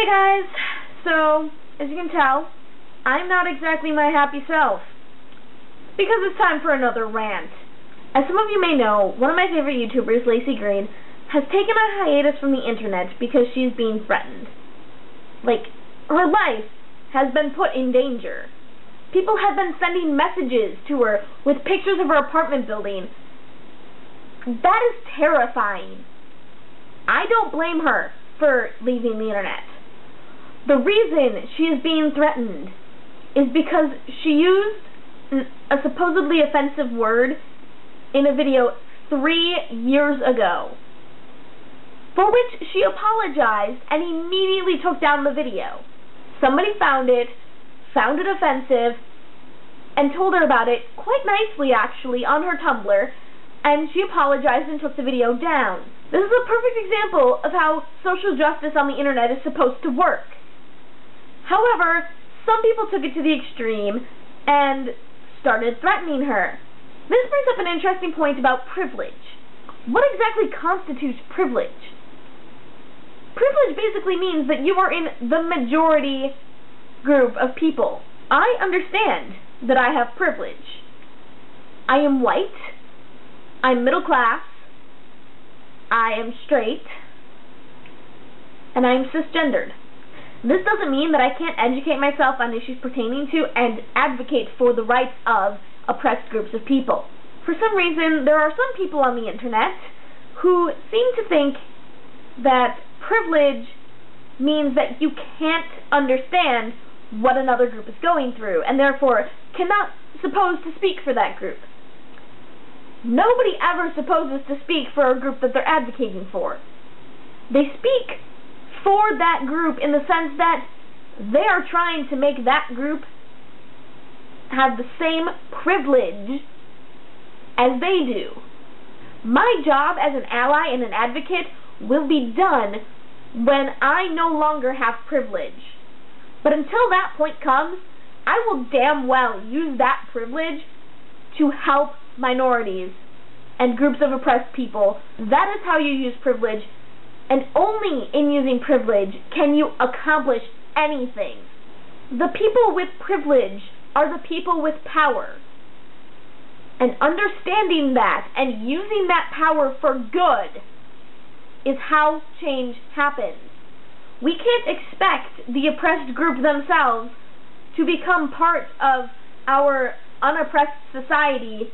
Hey guys! So, as you can tell, I'm not exactly my happy self. Because it's time for another rant. As some of you may know, one of my favorite YouTubers, Laci, has taken a hiatus from the internet because she's being threatened. Like, her life has been put in danger. People have been sending messages to her with pictures of her apartment building. That is terrifying. I don't blame her for leaving the internet. The reason she is being threatened is because she used a supposedly offensive word in a video 3 years ago, for which she apologized and immediately took down the video. Somebody found it offensive, and told her about it quite nicely actually on her Tumblr, and she apologized and took the video down. This is a perfect example of how social justice on the internet is supposed to work. However, some people took it to the extreme and started threatening her. This brings up an interesting point about privilege. What exactly constitutes privilege? Privilege basically means that you are in the majority group of people. I understand that I have privilege. I am white, I'm middle class, I am straight, and I am cisgendered. This doesn't mean that I can't educate myself on issues pertaining to and advocate for the rights of oppressed groups of people. For some reason, there are some people on the internet who seem to think that privilege means that you can't understand what another group is going through, and therefore cannot suppose to speak for that group. Nobody ever supposes to speak for a group that they're advocating for. They speak for that group in the sense that they are trying to make that group have the same privilege as they do. My job as an ally and an advocate will be done when I no longer have privilege. But until that point comes, I will damn well use that privilege to help minorities and groups of oppressed people. That is how you use privilege, and only in using privilege can you accomplish anything. The people with privilege are the people with power. And understanding that and using that power for good is how change happens. We can't expect the oppressed group themselves to become part of our unoppressed society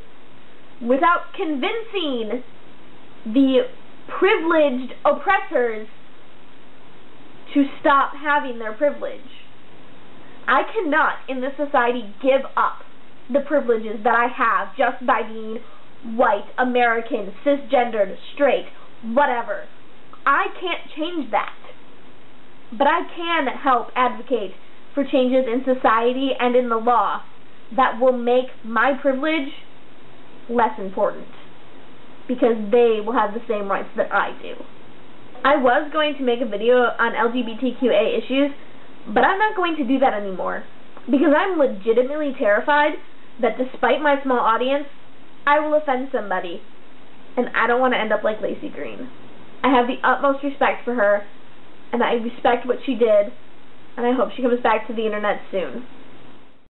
without convincing the privileged oppressors to stop having their privilege. I cannot, in this society, give up the privileges that I have just by being white, American, cisgendered, straight, whatever. I can't change that. But I can help advocate for changes in society and in the law that will make my privilege less important, because they will have the same rights that I do. I was going to make a video on LGBTQA issues, but I'm not going to do that anymore, because I'm legitimately terrified that despite my small audience, I will offend somebody, and I don't want to end up like Laci. I have the utmost respect for her, and I respect what she did, and I hope she comes back to the internet soon.